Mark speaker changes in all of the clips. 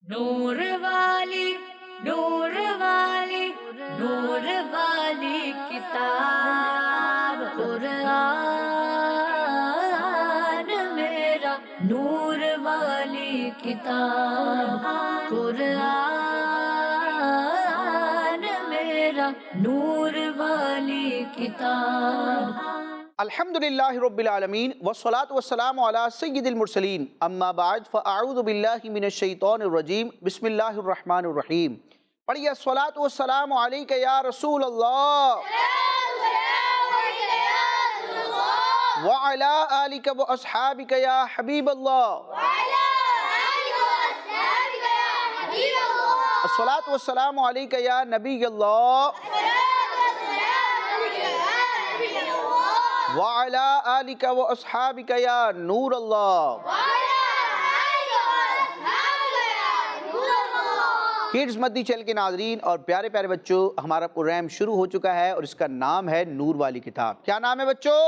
Speaker 1: نور والی نور والی نور والی کتاب قرآن میرا نور والی کتاب قرآن میرا نور والی کتاب.
Speaker 2: الحمدللہ رب العالمین والصلاة والسلام علی سید المرسلین اما بعد فاعوذ باللہ من الشیطان الرجیم بسم اللہ الرحمن الرحیم. پڑھیے الصلاة والسلام علیک یا رسول اللہ وعلی آلک و اصحابک یا حبیب اللہ. الصلاة والسلام علیک یا نبی اللہ وعلی آلک و اصحابک یا نور اللہ. کڈز مدنی چینل کے ناظرین اور پیارے پیارے بچوں، ہمارا پروگرام شروع ہو چکا ہے اور اس کا نام ہے نور والی کتاب. کیا نام ہے بچوں؟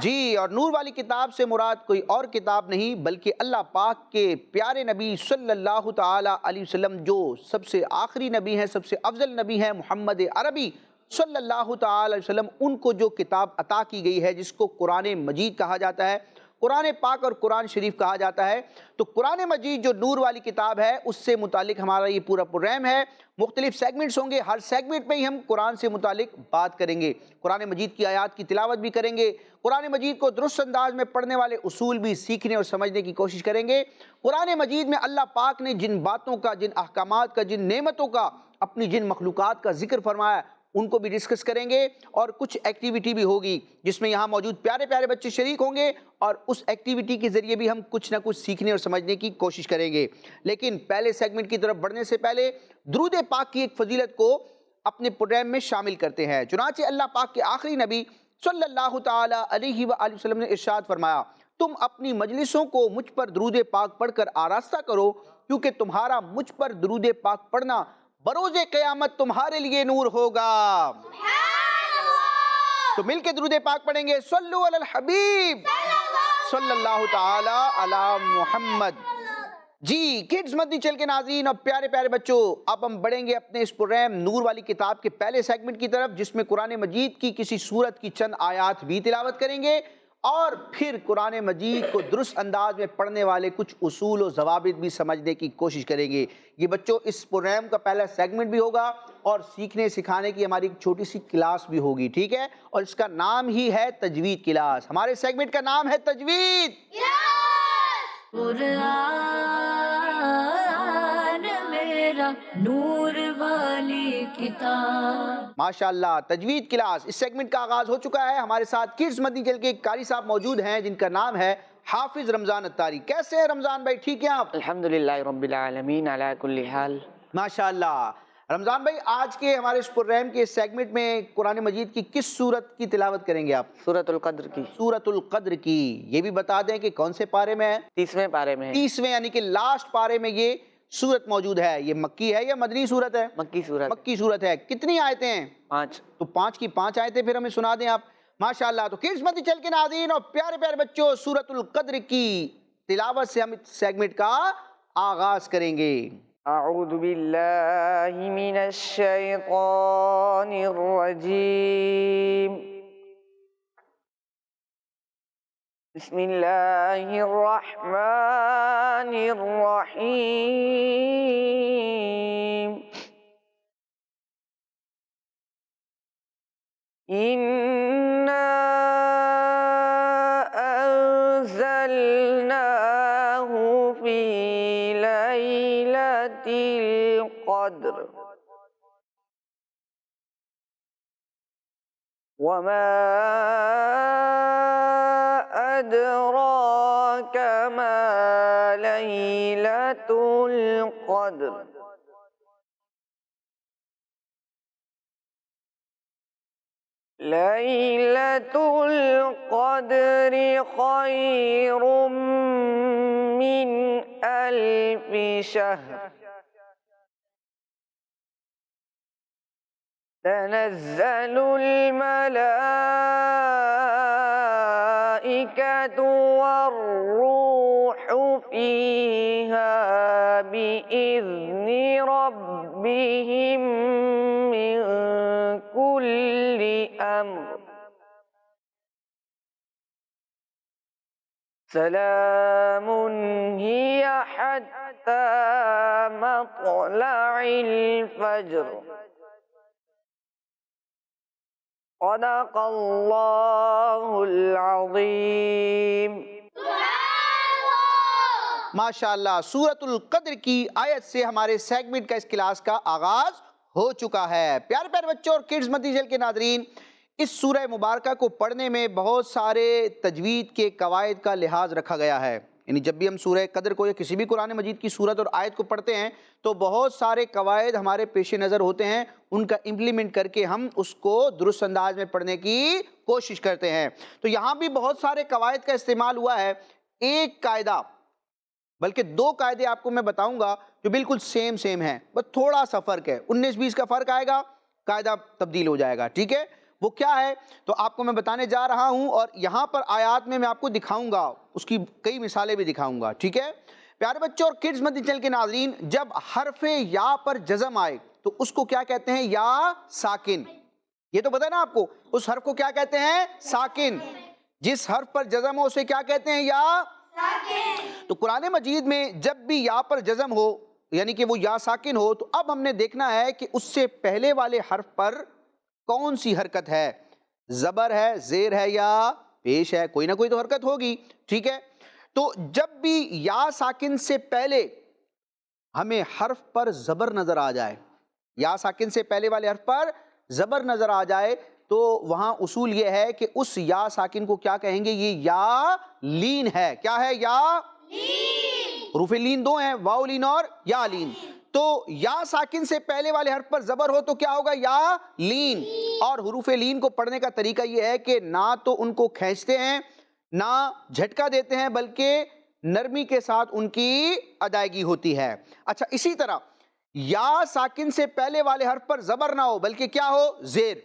Speaker 2: جی، اور نور والی کتاب سے مراد کوئی اور کتاب نہیں بلکہ اللہ پاک کے پیارے نبی صلی اللہ تعالی علیہ وسلم، جو سب سے آخری نبی ہیں، سب سے افضل نبی ہیں، محمد عربی صلی اللہ تعالی علیہ وسلم، ان کو جو کتاب عطا کی گئی ہے جس کو قرآن مجید کہا جاتا ہے، قرآن پاک اور قرآن شریف کہا جاتا ہے. تو قرآن مجید جو نور والی کتاب ہے اس سے متعلق ہمارا یہ پورا پروگرام ہے. مختلف سیگمنٹس ہوں گے، ہر سیگمنٹ میں ہی ہم قرآن سے متعلق بات کریں گے، قرآن مجید کی آیات کی تلاوت بھی کریں گے، قرآن مجید کو درست انداز میں پڑھنے والے اصول بھی سیکھنے اور سمجھنے کی کوشش کریں گے. قرآن مجید میں اللہ پاک نے جن باتوں کا، جن احکامات کا، جن نعمتوں کا، اپنی جن مخلوقات کا ذکر فرمایا ان کو بھی ڈسکس کریں گے، اور کچھ ایکٹیویٹی بھی ہوگی جس میں یہاں موجود پیارے پیارے بچے شریک ہوں گے، اور اس ایکٹیویٹی کے ذریعے بھی ہم کچھ نہ کچھ سیکھنے اور سمجھنے کی کوشش کریں گے. لیکن پہلے سیگمنٹ کی طرف بڑھنے سے پہلے درود پاک کی ایک فضیلت کو اپنے پروگرام میں شامل کرتے ہیں. چنانچہ اللہ پاک کے آخری نبی صلی اللہ تعالی علیہ وآلہ وسلم نے ارشاد فرمایا، تم اپنی مجلسوں کو مجھ پر درود پاک پڑھ کر آراستہ کرو، کیونکہ تمہارا مجھ پر درود پاک پڑھنا بروز قیامت تمہارے لیے نور ہوگا. تو مل کے درود پاک پڑھیں گے، صلو علی الحبیب صلی اللہ تعالی علی محمد. جی کڈز مدنی چینل کے ناظرین اور پیارے پیارے بچوں، اب ہم بڑھیں گے اپنے اس پروگرام نور والی کتاب کے پہلے سیگمنٹ کی طرف، جس میں قرآن مجید کی کسی سورت کی چند آیات بھی تلاوت کریں گے، اور پھر قرآن مجید کو درست انداز میں پڑھنے والے کچھ اصول و ضوابط بھی سمجھنے کی کوشش کریں گے. یہ بچوں اس پروگرام کا پہلا سیگمنٹ بھی ہوگا اور سیکھنے سکھانے کی ہماری ایک چھوٹی سی کلاس بھی ہوگی، ٹھیک ہے؟ اور اس کا نام ہی ہے تجوید کلاس. ہمارے سیگمنٹ کا نام ہے تجوید
Speaker 1: قرآن میرا نور والی کتاب.
Speaker 2: ماشاءاللہ، تجوید کلاس. اس سیگمنٹ کا آغاز ہو چکا ہے. ہمارے ساتھ کڈز مدنی چینل کے ایک قاری صاحب موجود ہیں جن کا نام ہے حافظ رمضان اتاری. کیسے ہیں رمضان بھائی، ٹھیک ہیں آپ؟
Speaker 3: الحمدللہ رب العالمین علی کل حال.
Speaker 2: ماشاءاللہ. رمضان بھائی، آج کے ہمارے اس پروگرام کے سیگمنٹ میں قرآن مجید کی کس سورت کی تلاوت کریں گے آپ؟
Speaker 3: سورۃ القدر کی.
Speaker 2: سورۃ القدر کی. یہ بھی بتا دیں کہ کون سے پارے میں ہے؟
Speaker 3: 30ویں پارے میں ہے.
Speaker 2: 30ویں، یعنی کہ لاسٹ پارے میں یہ سورت موجود ہے. یہ مکی ہے یا مدنی سورت ہے؟
Speaker 3: مکی سورت.
Speaker 2: مکی سورت ہے. کتنی آیتیں ہیں؟
Speaker 3: 5.
Speaker 2: تو 5 کی 5 آیتیں پھر ہمیں سنا دیں آپ. ماشاءاللہ. تو کڈز مدنی چینل کے ناظرین اور پیارے پیارے بچوں، سورۃ القدر کی تلاوت سے ہم اس سیگمنٹ کا آغاز کریں گے.
Speaker 3: اعوذ باللہ من الشیطان الرجیم. بسم اللہ الرحمن الرحیم. إِنَّا أَنزَلْنَاهُ فِي لَيْلَةِ الْقَدْرِ وَمَا أَدْرَاكَ مَا لَيْلَةُ الْقَدْرِ. لَيْلَةُ الْقَدْرِ خَيْرٌ مِّنْ أَلْفِ شَهْرٍ. تنزل الملائكة والروح فيها بإذن ربهم من كل أمر سلام هي حتى مطلع الفجر صدق اللہ العظیم۔
Speaker 2: ماشاءاللہ، سورۃ القدر کی آیت سے ہمارے سیگمنٹ کا اس کلاس کا آغاز ہو چکا ہے۔ پیارے پیارے بچوں اور کڈز مدنی چینل کے ناظرین، اس سورہ مبارکہ کو پڑھنے میں بہت سارے تجوید کے قواعد کا لحاظ رکھا گیا ہے۔ یعنی جب بھی ہم سورہ قدر کو یا کسی بھی قرآن مجید کی سورت اور آیت کو پڑھتے ہیں تو بہت سارے قواعد ہمارے پیش نظر ہوتے ہیں، ان کا امپلیمنٹ کر کے ہم اس کو درست انداز میں پڑھنے کی کوشش کرتے ہیں۔ تو یہاں بھی بہت سارے قواعد کا استعمال ہوا ہے۔ ایک قاعدہ بلکہ دو قاعدے آپ کو میں بتاؤں گا جو بالکل سیم ہیں، بس تھوڑا سا فرق ہے، 19-20 کا فرق آئے گا، قاعدہ تبدیل ہو جائے گا، ٹھیک ہے؟ وہ کیا ہے تو آپ کو میں بتانے جا رہا ہوں، اور یہاں پر آیات میں آپ کو دکھاؤں گا، اس کی کئی مثالیں بھی دکھاؤں گا، ٹھیک ہے؟ پیارے بچوں اور کڈز مدنی چینل کے ناظرین، جب حرف یا پر جزم آئے تو اس کو کیا کہتے ہیں؟ یا ساکن۔ یہ تو پتہ ہے نا آپ کو، اس حرف کو کیا کہتے ہیں؟ ساکن۔ جس حرف پر جزم ہو اسے کیا کہتے ہیں؟ یا ساکن۔ تو قرآن مجید میں جب بھی یا پر جزم ہو یعنی کہ وہ یا ساکن ہو، تو اب ہم نے دیکھنا ہے کہ اس سے پہلے والے حرف پر کون سی حرکت ہے، زبر ہے، زیر ہے یا پیش ہے، کوئی نہ کوئی تو حرکت ہوگی، ٹھیک ہے؟ تو جب بھی یا ساکن سے پہلے ہمیں حرف پر زبر نظر آ جائے، یا ساکن سے پہلے والے حرف پر زبر نظر آ جائے، تو وہاں اصول یہ ہے کہ اس یا ساکن کو کیا کہیں گے؟ یہ یا لین ہے۔ کیا ہے؟ یا لین۔ حروف لین دو ہیں، واو لین اور یا لین۔ تو یا ساکن سے پہلے والے حرف پر زبر ہو تو کیا ہوگا؟ یا لین۔ اور حروف لین کو پڑھنے کا طریقہ یہ ہے کہ نہ تو ان کو کھینچتے ہیں نہ جھٹکا دیتے ہیں، بلکہ نرمی کے ساتھ ان کی ادائیگی ہوتی ہے۔ اچھا، اسی طرح یا ساکن سے پہلے والے حرف پر زبر نہ ہو بلکہ کیا ہو؟ زیر۔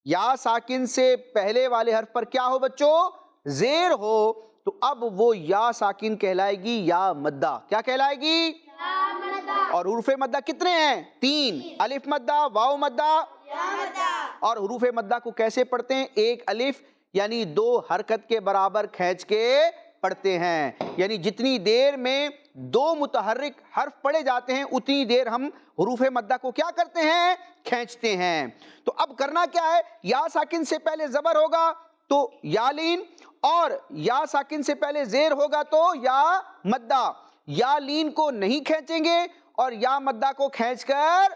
Speaker 2: یا ساکن سے پہلے والے حرف پر کیا ہو بچوں؟ زیر ہو، تو اب وہ یا ساکن کہلائے گی یا مدہ۔ کیا کہلائے گی؟ اور حروف مدہ کتنے ہیں؟ 3، الف مدہ، واو مدہ، یا مدہ۔ اور حروف مدہ کو کیسے پڑھتے ہیں؟ ایک الف یعنی 2 حرکت کے برابر کھینچ کے پڑھتے ہیں، یعنی جتنی دیر میں 2 متحرک حرف پڑھے جاتے ہیں اتنی دیر ہم حروف مدہ کو کیا کرتے ہیں؟ کھینچتے ہیں۔ تو اب کرنا کیا ہے؟ یا ساکن سے پہلے زبر ہوگا تو یا لین، اور یا ساکن سے پہلے زیر ہوگا تو یا مدہ۔ یا لین کو نہیں کھینچیں گے اور یا مدہ کو کھینچ کر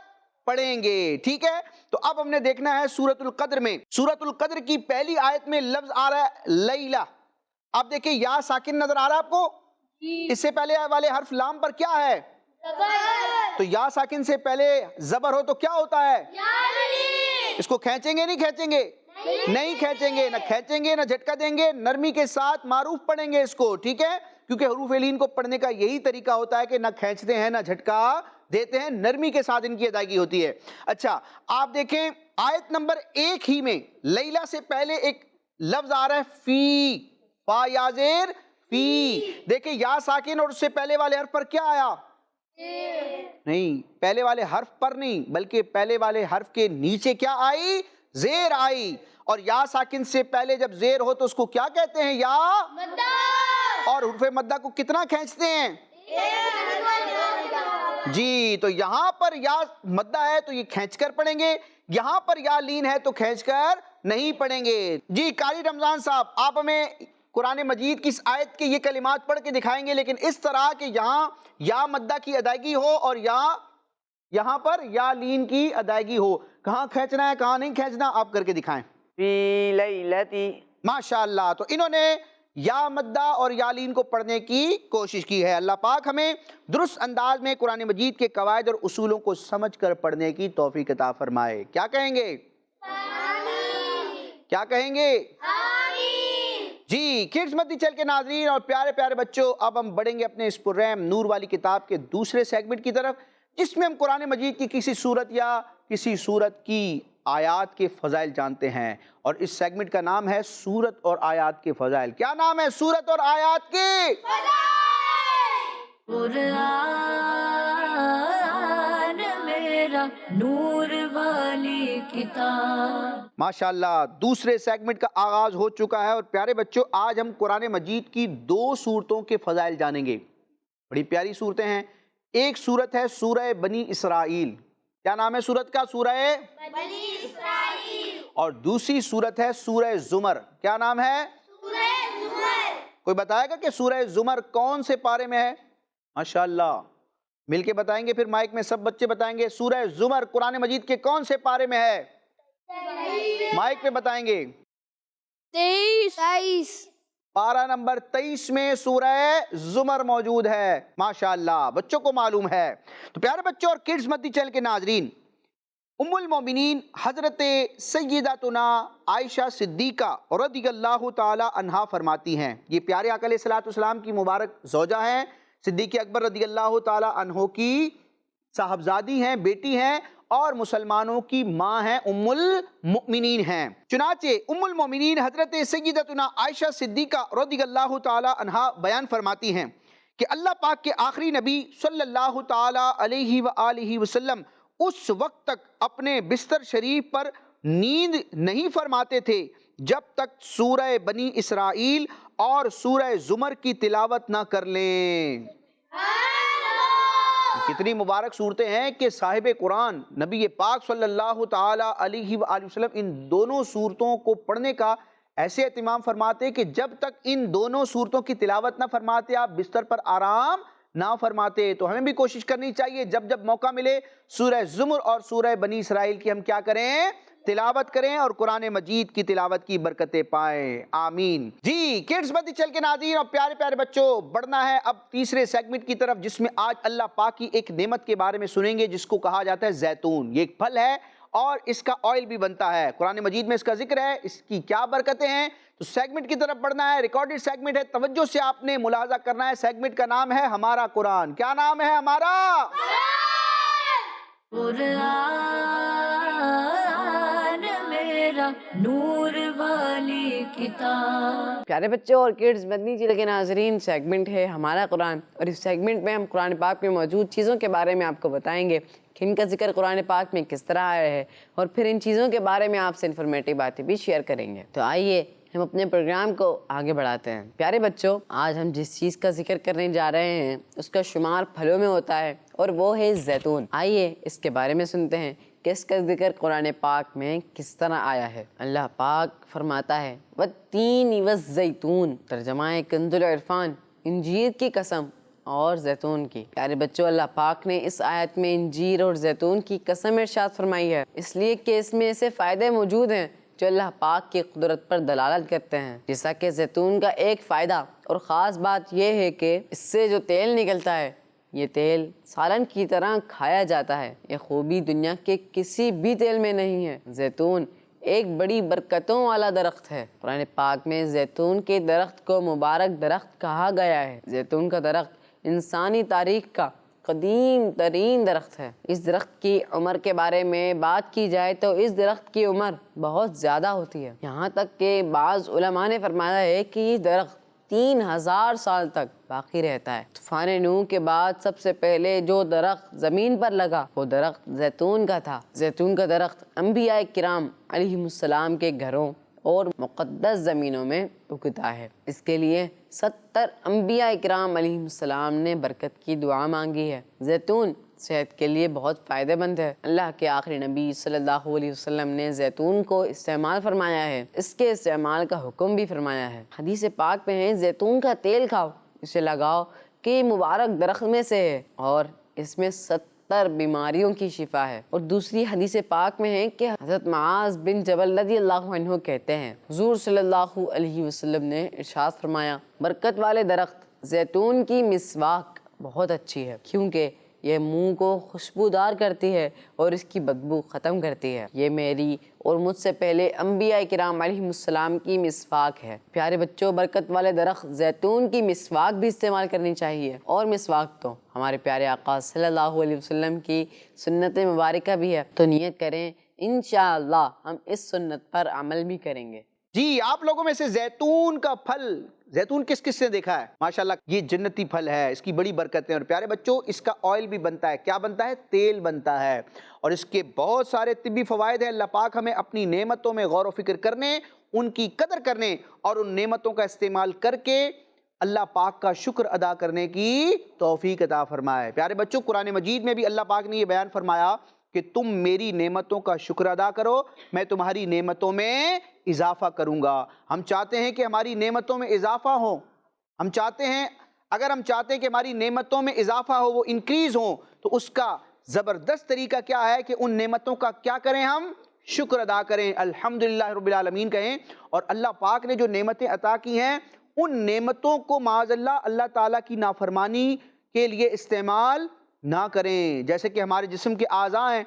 Speaker 2: پڑھیں گے، ٹھیک ہے؟ تو اب ہم نے دیکھنا ہے سورۃ القدر میں، سورۃ القدر کی پہلی آیت میں لفظ آ رہا ہے لیلہ۔ اب دیکھیں یا ساکن نظر آ رہا ہے آپ کو؟ اس سے پہلے والے حرف لام پر کیا ہے؟ زبر۔ تو یا ساکن سے پہلے زبر ہو تو کیا ہوتا ہے؟ اس کو کھینچیں گے نہیں کھینچیں گے؟ نہیں کھینچیں گے، نہ کھینچیں گے نہ جھٹکا دیں گے، نرمی کے ساتھ معروف پڑھیں گے اس کو، ٹھیک ہے؟ کیونکہ حروف لین کو پڑھنے کا یہی طریقہ ہوتا ہے کہ نہ کھینچتے ہیں نہ جھٹکا دیتے ہیں، نرمی کے ساتھ ان کی ادائیگی ہوتی ہے۔ اچھا، آپ دیکھیں آیت نمبر 1 ہی میں لیلہ سے پہلے ایک لفظ آ رہا ہے فی، فا یا زیر فی۔ دیکھیں یا ساکن اور اس سے پہلے والے حرف پر کیا آیا؟ نہیں، پہلے والے حرف پر نہیں بلکہ پہلے والے حرف کے نیچے کیا آئی؟ زیر آئی۔ اور یا ساکن سے پہلے جب زیر ہو تو اس کو کیا کہتے ہیں؟ یا مدہ۔ اور حروف مدہ کو کتنا کھینچتے ہیں؟ جی، تو یہاں پر یا مدہ ہے تو یہ کھینچ کر پڑھیں گے، یہاں پر یا لین ہے تو کھینچ کر نہیں پڑھیں گے۔ جی قاری رمضان صاحب، آپ ہمیں قرآن مجید کی اس آیت کے یہ کلمات پڑھ کے دکھائیں گے، لیکن اس طرح کہ یہاں یا مدہ کی ادائیگی ہو اور یہاں پر یا لین کی ادائیگی ہو، کہاں کھینچنا ہے کہاں نہیں کھینچنا آپ کر کے دکھائیں۔
Speaker 3: فی لیلتی۔
Speaker 2: ماشاءاللہ، تو انہوں نے یا مدہ اور یا لین کو پڑھنے کی کوشش کی ہے۔ اللہ پاک ہمیں درست انداز میں قرآن مجید کے قواعد اور اصولوں کو سمجھ کر پڑھنے کی توفیق عطا فرمائے۔ کیا کہیں گے؟ آمین۔ کیا کہیں گے؟ آمین۔ جی کڈز مدنی چینل کے ناظرین اور پیارے پیارے بچوں، اب ہم بڑھیں گے اپنے اس پررحم نور والی کتاب کے دوسرے سیگمنٹ کی طرف، جس میں ہم قرآن مجید کی کسی سورت یا کسی سورت کی آیات کے فضائل جانتے ہیں، اور اس سیگمنٹ کا نام ہے سورت اور آیات کے فضائل۔ کیا نام ہے؟ سورت اور آیات کے فضائل۔
Speaker 1: قرآن میرا نور والی کتاب۔
Speaker 2: ماشاءاللہ، دوسرے سیگمنٹ کا آغاز ہو چکا ہے، اور پیارے بچوں آج ہم قرآن مجید کی 2 صورتوں کے فضائل جانیں گے۔ بڑی پیاری صورتیں ہیں۔ ایک صورت ہے سورہ بنی اسرائیل، کیا نام ہے صورت کا؟ سورہ بنی اسرائیل۔ اور دوسری صورت ہے سورہ زمر، کیا نام ہے؟ سورہ زمر۔ کوئی بتائے گا کہ سورہ زمر کون سے پارے میں ہے؟ ماشاءاللہ، مل کے بتائیں گے، پھر مائک میں سب بچے بتائیں گے۔ سورہ زمر قرآن مجید کے کون سے پارے میں ہے؟ مائک پہ بتائیں گے۔
Speaker 1: 23۔
Speaker 2: پارہ نمبر 23 میں سورہ زمر موجود ہے۔ ماشاءاللہ، بچوں کو معلوم ہے۔ تو پیارے بچوں اور کڈز مدنی چینل کے ناظرین، ام المومنین حضرت سیدتنا عائشہ صدیقہ رضی اللہ تعالی عنہا فرماتی ہیں، یہ پیارے آقا علیہ السلام کی مبارک زوجہ ہیں، صدیق اکبر رضی اللہ تعالی عنہ کی صاحبزادی ہیں، بیٹی ہیں، اور مسلمانوں کی ماں ہیں، ام المؤمنین ہیں۔ چنانچہ ام المؤمنین حضرت سیدتنا عائشہ صدیقہ رضی اللہ تعالی عنہا بیان فرماتی ہیں کہ اللہ پاک کے آخری نبی صلی اللہ تعالی علیہ وآلہ وسلم اس وقت تک اپنے بستر شریف پر نیند نہیں فرماتے تھے جب تک سورہ بنی اسرائیل اور سورہ زمر کی تلاوت نہ کر لیں۔ کتنی مبارک صورتیں ہیں کہ صاحب قرآن نبی پاک صلی اللہ تعالی علیہ وآلہ وسلم ان دونوں صورتوں کو پڑھنے کا ایسے اہتمام فرماتے کہ جب تک ان دونوں صورتوں کی تلاوت نہ فرماتے آپ بستر پر آرام نہ فرماتے۔ تو ہمیں بھی کوشش کرنی چاہیے جب جب موقع ملے سورہ زمر اور سورہ بنی اسرائیل کی ہم کیا کریں؟ تلاوت کریں اور قرآن مجید کی تلاوت کی برکتیں پائیں، آمین۔ جی کڈز مدنی چینل کے ناظرین اور پیارے پیارے بچوں، بڑھنا ہے اب تیسرے سیگمنٹ کی طرف، جس میں آج اللہ پاک کی ایک نعمت کے بارے میں سنیں گے جس کو کہا جاتا ہے زیتون۔ یہ ایک پھل ہے اور اس کا آئل بھی بنتا ہے، قرآن مجید میں اس کا ذکر ہے، اس کی کیا برکتیں ہیں۔ تو سیگمنٹ کی طرف بڑھنا ہے، ریکارڈڈ سیگمنٹ ہے، توجہ سے آپ نے ملاحظہ کرنا ہے۔ سیگمنٹ کا نام ہے ہمارا قرآن۔ کیا نام ہے ہمارا؟
Speaker 1: قرآن میرا نور والی کتاب۔
Speaker 3: پیارے بچوں اور کڈز مدنی چینل کے ناظرین، سیگمنٹ ہے ہمارا قرآن، اور اس سیگمنٹ میں ہم قرآن پاک میں موجود چیزوں کے بارے میں آپ کو بتائیں گے کہ ان کا ذکر قرآن پاک میں کس طرح آیا ہے، اور پھر ان چیزوں کے بارے میں آپ سے انفارمیٹیو باتیں بھی شیئر کریں گے۔ تو آئیے ہم اپنے پروگرام کو آگے بڑھاتے ہیں۔ پیارے بچوں، آج ہم جس چیز کا ذکر کرنے جا رہے ہیں اس کا شمار پھلوں میں ہوتا ہے، اور وہ ہے زیتون۔ آئیے اس کے بارے میں سنتے ہیں کہ اس کا ذکر قرآن پاک میں کس طرح آیا ہے۔ اللہ پاک فرماتا ہے والتین والزیتون، ترجمہ کنز العرفان، انجیر کی قسم اور زیتون کی۔ پیارے بچوں، اللہ پاک نے اس آیت میں انجیر اور زیتون کی قسم ارشاد فرمائی ہے، اس لیے کہ اس میں ایسے فائدے موجود ہیں جو اللہ پاک کی قدرت پر دلالت کرتے ہیں۔ جیسا کہ زیتون کا ایک فائدہ اور خاص بات یہ ہے کہ اس سے جو تیل نکلتا ہے، یہ تیل سالن کی طرح کھایا جاتا ہے۔ یہ خوبی دنیا کے کسی بھی تیل میں نہیں ہے۔ زیتون ایک بڑی برکتوں والا درخت ہے۔ قرآن پاک میں زیتون کے درخت کو مبارک درخت کہا گیا ہے۔ زیتون کا درخت انسانی تاریخ کا قدیم ترین درخت ہے۔ اس درخت کی عمر کے بارے میں بات کی جائے تو اس درخت کی عمر بہت زیادہ ہوتی ہے، یہاں تک کہ بعض علماء نے فرمایا ہے کہ یہ درخت 3000 سال تک باقی رہتا ہے۔ طوفان نوح کے بعد سب سے پہلے جو درخت زمین پر لگا وہ درخت زیتون کا تھا۔ زیتون کا درخت انبیاء کرام علیہ السلام کے گھروں اور مقدس زمینوں میں اگتا ہے۔ اس کے لیے 70 انبیاء کرام علیہ السلام نے برکت کی دعا مانگی ہے۔ زیتون صحت کے لیے بہت فائدہ مند ہے۔ اللہ کے آخری نبی صلی اللہ علیہ وسلم نے زیتون کو استعمال فرمایا ہے، اس کے استعمال کا حکم بھی فرمایا ہے۔ حدیث پاک میں ہے زیتون کا تیل کھاؤ، اسے لگاؤ کہ یہ مبارک درخت میں سے ہے اور اس میں 70 بیماریوں کی شفا ہے۔ اور دوسری حدیث پاک میں ہے کہ حضرت معاذ بن جبل رضی اللہ عنہ کہتے ہیں حضور صلی اللہ علیہ وسلم نے ارشاد فرمایا برکت والے درخت زیتون کی مسواک بہت اچھی ہے، کیونکہ یہ منہ کو خوشبودار کرتی ہے اور اس کی بدبو ختم کرتی ہے۔ یہ میری اور مجھ سے پہلے انبیاء کرام علیہ السلام کی مسواک ہے۔ پیارے بچوں، برکت والے درخت زیتون کی مسواک بھی استعمال کرنی چاہیے، اور مسواک تو ہمارے پیارے آقا صلی اللہ علیہ وسلم کی سنت مبارکہ بھی ہے۔ تو نیت کریں انشاءاللہ ہم اس سنت پر عمل بھی کریں گے۔
Speaker 2: جی آپ لوگوں میں سے زیتون کا پھل، زیتون کس کس نے دیکھا ہے؟ ماشاءاللہ یہ جنتی پھل ہے، اس کی بڑی برکتیں، اور پیارے بچوں اس کا آئل بھی بنتا ہے۔ کیا بنتا ہے؟ تیل بنتا ہے، اور اس کے بہت سارے طبی فوائد ہیں۔ اللہ پاک ہمیں اپنی نعمتوں میں غور و فکر کرنے، ان کی قدر کرنے اور ان نعمتوں کا استعمال کر کے اللہ پاک کا شکر ادا کرنے کی توفیق عطا فرمائے۔ پیارے بچوں قرآن مجید میں بھی اللہ پاک نے یہ بیان فرمایا کہ تم میری نعمتوں کا شکر ادا کرو، میں تمہاری نعمتوں میں اضافہ کروں گا۔ ہم چاہتے ہیں کہ ہماری نعمتوں میں اضافہ ہو، اگر ہم چاہتے ہیں کہ ہماری نعمتوں میں اضافہ ہو، وہ انکریز ہو، تو اس کا زبردست طریقہ کیا ہے کہ ان نعمتوں کا کیا کریں؟ ہم شکر ادا کریں، الحمدللہ رب العالمین کہیں، اور اللہ پاک نے جو نعمتیں عطا کی ہیں ان نعمتوں کو معاذ اللہ تعالیٰ کی نافرمانی کے لیے استعمال نہ کریں۔ جیسے کہ ہمارے جسم کے اعضاء ہیں،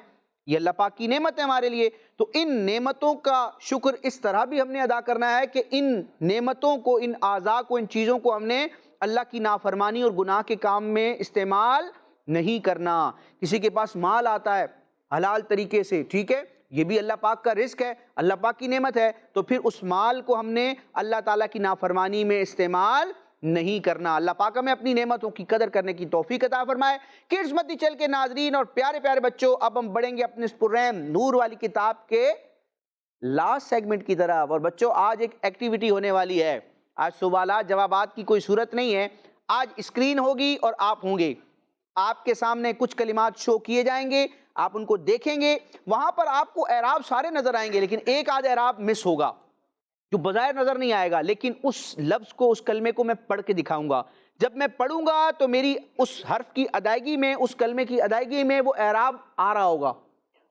Speaker 2: یہ اللہ پاک کی نعمت ہے ہمارے لیے، تو ان نعمتوں کا شکر اس طرح بھی ہم نے ادا کرنا ہے کہ ان نعمتوں کو، ان اعضاء کو، ان چیزوں کو ہم نے اللہ کی نافرمانی اور گناہ کے کام میں استعمال نہیں کرنا۔ کسی کے پاس مال آتا ہے حلال طریقے سے، ٹھیک ہے، یہ بھی اللہ پاک کا رزق ہے، اللہ پاک کی نعمت ہے، تو پھر اس مال کو ہم نے اللہ تعالیٰ کی نافرمانی میں استعمال نہیں کرنا۔ اللہ پاک ہمیں اپنی نعمتوں کی قدر کرنے کی توفیق عطا فرمائے۔ کڈز مدنی چینل کے ناظرین اور پیارے پیارے بچوں، اب ہم بڑھیں گے اپنے اس پررحم نور والی کتاب کے لاسٹ سیگمنٹ کی طرف، اور بچوں آج ایک ایکٹیویٹی ہونے والی ہے۔ آج سوالات جوابات کی کوئی صورت نہیں ہے، آج اسکرین ہوگی اور آپ ہوں گے، آپ کے سامنے کچھ کلمات شو کیے جائیں گے، آپ ان کو دیکھیں گے، وہاں پر آپ کو اعراب سارے نظر آئیں گے، لیکن ایک آدھ اعراب مس ہوگا جو بظاہر نظر نہیں آئے گا، لیکن اس لفظ کو، اس کلمے کو میں پڑھ کے دکھاؤں گا۔ جب میں پڑھوں گا تو میری اس حرف کی ادائیگی میں، اس کلمے کی ادائیگی میں وہ اعراب آ رہا ہوگا،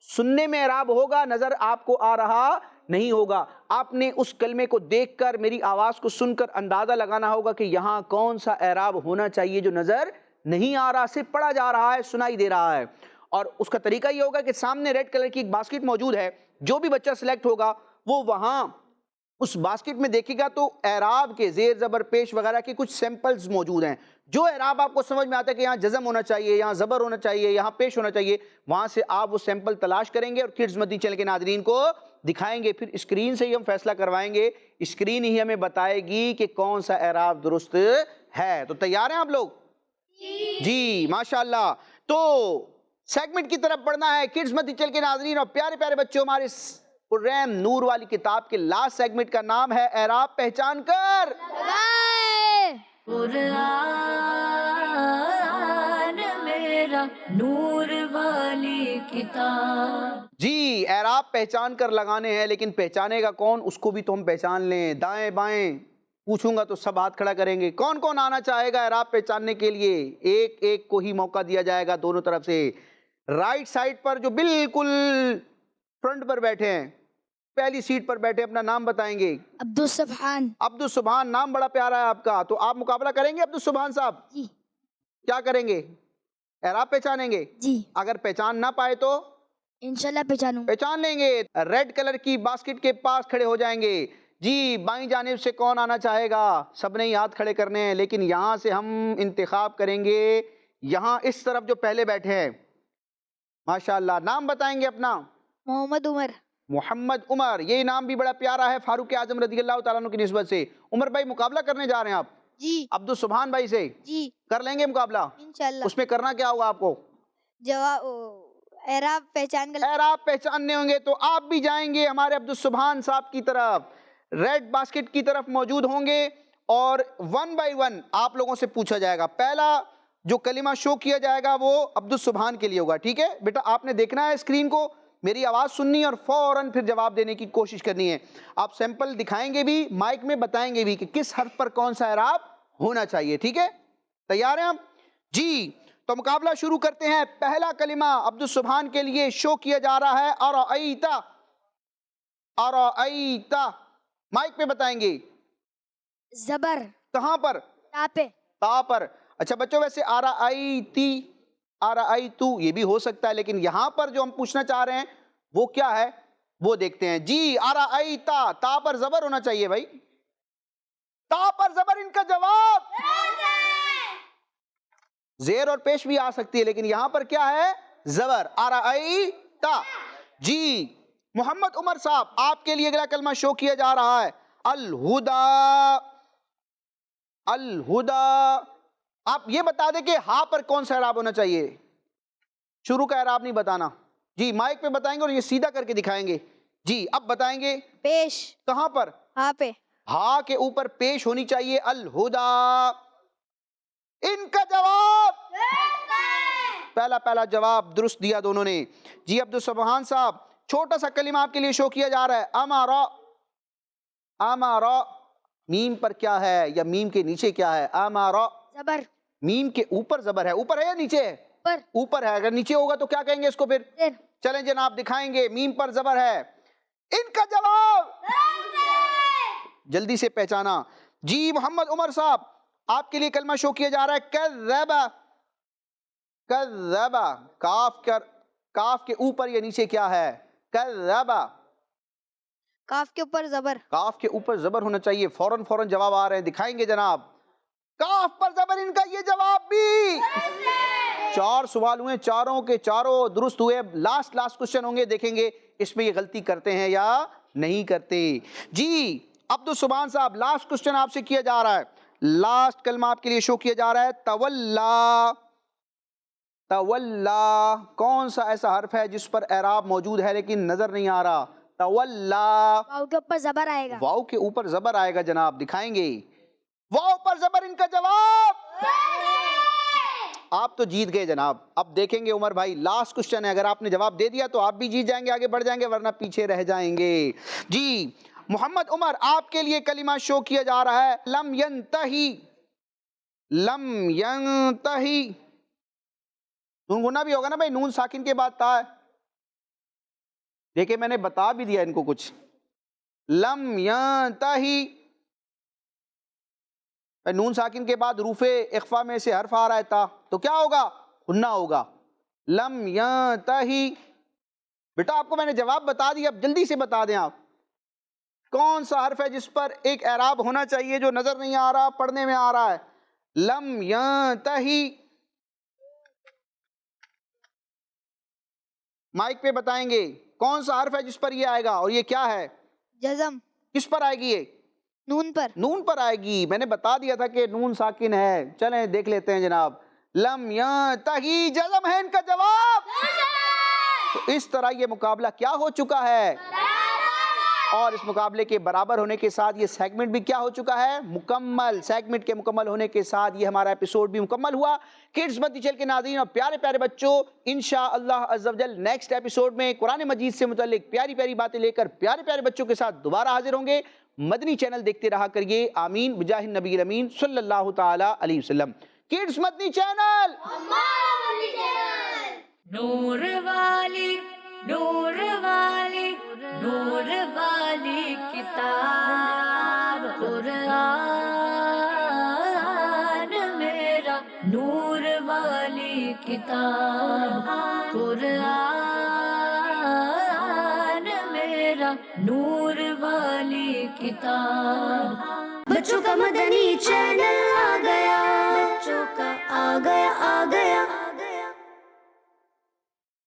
Speaker 2: سننے میں اعراب ہوگا، نظر آپ کو آ رہا نہیں ہوگا۔ آپ نے اس کلمے کو دیکھ کر، میری آواز کو سن کر اندازہ لگانا ہوگا کہ یہاں کون سا اعراب ہونا چاہیے جو نظر نہیں آ رہا، صرف پڑھا جا رہا ہے، سنائی دے رہا ہے۔ اور اس کا طریقہ یہ ہوگا کہ سامنے ریڈ کلر کی ایک باسکٹ موجود ہے، جو بھی بچہ سلیکٹ ہوگا وہ وہاں اس باسکٹ میں دیکھے گا تو اعراب کے زیر زبر پیش وغیرہ کے کچھ سیمپلز موجود ہیں، جو اعراب آپ کو سمجھ میں آتا ہے کہ یہاں جزم ہونا چاہیے، یہاں زبر ہونا چاہیے، یہاں پیش ہونا چاہیے، وہاں سے آپ وہ سیمپل تلاش کریں گے اور کڈز مدنی چینل کے ناظرین کو دکھائیں گے۔ پھر اسکرین سے ہی ہم فیصلہ کروائیں گے، اسکرین ہی ہمیں بتائے گی کہ کون سا اعراب درست ہے۔ تو تیار ہیں آپ لوگ؟ جی ماشاءاللہ۔ تو سیگمنٹ کی طرف بڑھنا ہے کڈز مدنی چینل کے ناظرین اور پیارے پیارے بچوں، ہمارے اس پررحم نور والی کتاب کے لاسٹ سیگمنٹ کا نام ہے اعراب پہچان کر۔
Speaker 1: قرآن میرا نور والی کتاب۔
Speaker 2: جی اعراب پہچان کر لگانے ہیں، لیکن پہچانے گا کون، اس کو بھی تو ہم پہچان لیں۔ دائیں بائیں پوچھوں گا تو سب ہاتھ کھڑا کریں گے۔ کون کون آنا چاہے گا اعراب پہچاننے کے لیے؟ ایک ایک کو ہی موقع دیا جائے گا دونوں طرف سے۔ رائٹ سائڈ پر جو بالکل فرنٹ پر بیٹھے ہیں، پہلی سیٹ پر بیٹھے، اپنا نام بتائیں گے۔
Speaker 4: عبدالسبحان۔
Speaker 2: عبدالسبحان، نام بڑا پیارا ہے آپ کا، تو آپ مقابلہ کریں گے عبدالسبحان صاحب؟
Speaker 4: جی۔
Speaker 2: کیا کریں گے؟ اعراب پہچانیں گے؟
Speaker 4: جی
Speaker 2: اگر پہچان نہ پائے تو
Speaker 4: انشاءاللہ پہچانوں۔
Speaker 2: پہچان لیں گے۔ ریڈ کلر کی باسکٹ کے پاس کھڑے ہو جائیں گے۔ جی بائیں جانب سے کون آنا چاہے گا؟ سب نے ہی ہاتھ کھڑے کرنے ہیں، لیکن یہاں سے ہم انتخاب کریں گے، یہاں اس طرف جو پہلے بیٹھے ہیں۔ ماشاءاللہ، نام بتائیں گے اپنا؟
Speaker 4: محمد عمر۔
Speaker 2: محمد عمر، یہ نام بھی بڑا پیارا ہے فاروق اعظم رضی اللہ تعالیٰ عنہ کی نسبت سے۔ عمر بھائی مقابلہ کرنے جا رہے ہیں آپ
Speaker 4: جی۔
Speaker 2: عبدالسبحان بھائی سے؟
Speaker 4: جی
Speaker 2: کر لیں گے مقابلہ؟
Speaker 4: انشاءاللہ۔
Speaker 2: اس میں کرنا کیا ہوگا آپ کو؟
Speaker 4: جواب اعراب پہچان کر۔
Speaker 2: اعراب پہچاننے ہوں گے، تو آپ بھی جائیں گے ہمارے عبدالسبحان صاحب کی طرف، ریڈ باسکٹ کی طرف موجود ہوں گے، اور ون بائی ون آپ لوگوں سے پوچھا جائے گا۔ پہلا جو کلمہ شو کیا جائے گا وہ عبدالسبحان کے لیے ہوگا، ٹھیک ہے بیٹا؟ آپ نے دیکھنا ہے اسکرین کو، میری آواز سننی اور فوراً پھر جواب دینے کی کوشش کرنی ہے۔ آپ سیمپل دکھائیں گے بھی، مائک میں بتائیں گے بھی کہ کس حرف پر کون سا اعراب ہونا چاہیے، ٹھیک ہے؟ تیار ہیں آپ؟ جی تو مقابلہ شروع کرتے ہیں۔ پہلا کلمہ عبدالسبحان کے لیے شو کیا جا رہا ہے، ارائیتا۔ ارائیتا، مائک پہ بتائیں گے۔
Speaker 4: زبر۔
Speaker 2: کہاں پر؟
Speaker 4: تا پہ۔
Speaker 2: تا پر۔ اچھا بچوں، ویسے ارائیتی، ارائیتو یہ بھی ہو سکتا ہے، لیکن یہاں پر جو ہم پوچھنا چاہ رہے ہیں وہ کیا ہے وہ دیکھتے ہیں۔ جی ارائیتا، تا پر زبر ہونا چاہیے بھائی، تا پر زبر ان کا جواب۔ زیر اور پیش بھی آ سکتی ہے، لیکن یہاں پر کیا ہے؟ زبر، ارائیتا۔ جی محمد عمر صاحب، آپ کے لیے اگلا کلمہ شو کیا جا رہا ہے، الہدا، الہدا۔ آپ یہ بتا دیں کہ ہا پر کون سا اعراب ہونا چاہیے؟ شروع کا اعراب نہیں بتانا جی، مائک پہ بتائیں گے اور یہ سیدھا کر کے دکھائیں گے جی۔ اب بتائیں گے
Speaker 4: پیش،
Speaker 2: کہاں پر؟
Speaker 4: ہاں پہ،
Speaker 2: ہا کے اوپر پیش ہونی چاہیے الہدا۔ ان کا جواب پہلا جواب درست دیا دونوں نے جی۔ عبدالسبحان صاحب، چھوٹا سا کلمہ آپ کے لیے شو کیا جا رہا ہے، امارا، امارا، میم پر کیا ہے یا میم کے نیچے کیا ہے؟ امارا،
Speaker 4: زبر،
Speaker 2: میم کے اوپر زبر ہے، اوپر ہے یا نیچے ہے؟
Speaker 4: پر،
Speaker 2: اوپر ہے، اگر نیچے ہوگا تو کیا کہیں گے اس کو پھر؟
Speaker 4: زیر،
Speaker 2: چلیں جناب دکھائیں گے، میم پر زبر ہے۔ ان کا جواب جلدی سے پہچانا جی۔ محمد عمر صاحب، آپ کے لیے کلمہ شو کیا جا رہا ہے کذب، کذب، کاف کے اوپر یا نیچے کیا ہے؟ کذب،
Speaker 4: کاف کے اوپر زبر،
Speaker 2: کاف کے اوپر زبر ہونا چاہیے۔ فوراً جواب آ رہے ہیں، دکھائیں گے جناب۔ کاف پر زبر، ان کا یہ جواب بھی 4 سوال ہوئے، چاروں کے چاروں درست ہوئے۔ لاسٹ کوشچن ہوں گے، دیکھیں گے اس میں یہ غلطی کرتے ہیں یا نہیں کرتے جی۔ عبدالسبحان صاحب، لاسٹ کوشچن آپ سے کیا جا رہا ہے، لاسٹ کلمہ آپ کے لیے شو کیا جا رہا ہے تولا، تولا۔ کون سا ایسا حرف ہے جس پر اعراب موجود ہے لیکن نظر نہیں آ رہا؟ تولا،
Speaker 4: واو کے اوپر زبر آئے گا،
Speaker 2: واو کے اوپر زبر آئے گا جناب، دکھائیں گے۔ واو پر زبر، ان کا جواب آپ تو جیت گئے جناب۔ اب دیکھیں گے عمر بھائی، لاسٹ کوشچن ہے، اگر آپ نے جواب دے دیا تو آپ بھی جیت جائیں گے، آگے بڑھ جائیں گے، ورنہ پیچھے رہ جائیں گے جی۔ محمد عمر، آپ کے لیے کلمہ شو کیا جا رہا ہے لم ینتہی، لم ینتہی۔ نون گنا بھی ہوگا نا بھائی، نون ساکن کے بعد تا ہے، دیکھیں میں نے بتا بھی دیا ان کو کچھ۔ لم ینتہی، نون ساکن کے بعد حروف اخفا میں سے حرف آ رہا ہے تا، تو کیا ہوگا؟ غنہ ہوگا۔ لم ینتہی، بیٹا آپ کو میں نے جواب بتا دیا، اب جلدی سے بتا دیں آپ کون سا حرف ہے جس پر ایک اعراب ہونا چاہیے جو نظر نہیں آ رہا، پڑھنے میں آ رہا ہے؟ لم ینتہی، مائک پہ بتائیں گے کون سا حرف ہے جس پر یہ آئے گا، اور یہ کیا ہے؟
Speaker 4: جزم،
Speaker 2: کس پر آئے گی یہ؟
Speaker 4: نون پر،
Speaker 2: نون پر آئے گی، میں نے بتا دیا تھا کہ نون ساکن ہے۔ چلیں دیکھ لیتے ہیں جناب، لم ینتہی جزم ہے ان کا جواب۔ تو اس طرح یہ مقابلہ کیا ہو چکا ہے، اور اس مقابلے کے برابر ہونے کے ساتھ یہ سیگمنٹ بھی کیا ہو چکا ہے؟ مکمل۔ سیگمنٹ کے مکمل ہونے کے ساتھ یہ ہمارا ایپیسوڈ بھی مکمل ہوا۔ کڈز مدنی چینل کے ناظرین اور پیارے پیارے بچوں، انشاءاللہ عز و جل نیکسٹ ایپیسوڈ میں قرآن مجید سے متعلق پیاری پیاری باتیں لے کر پیارے پیارے بچوں کے ساتھ دوبارہ حاضر ہوں گے۔ مدنی چینل دیکھتے رہا کریے، آمین بجاہ النبی الامین صلی اللہ تعالی علیہ وسلم۔ کڈز مدنی چینل،
Speaker 1: نور والی، نور والی، نور والی کتاب قرآن میرا، نور والی کتاب قرآن میرا، نور والی کتاب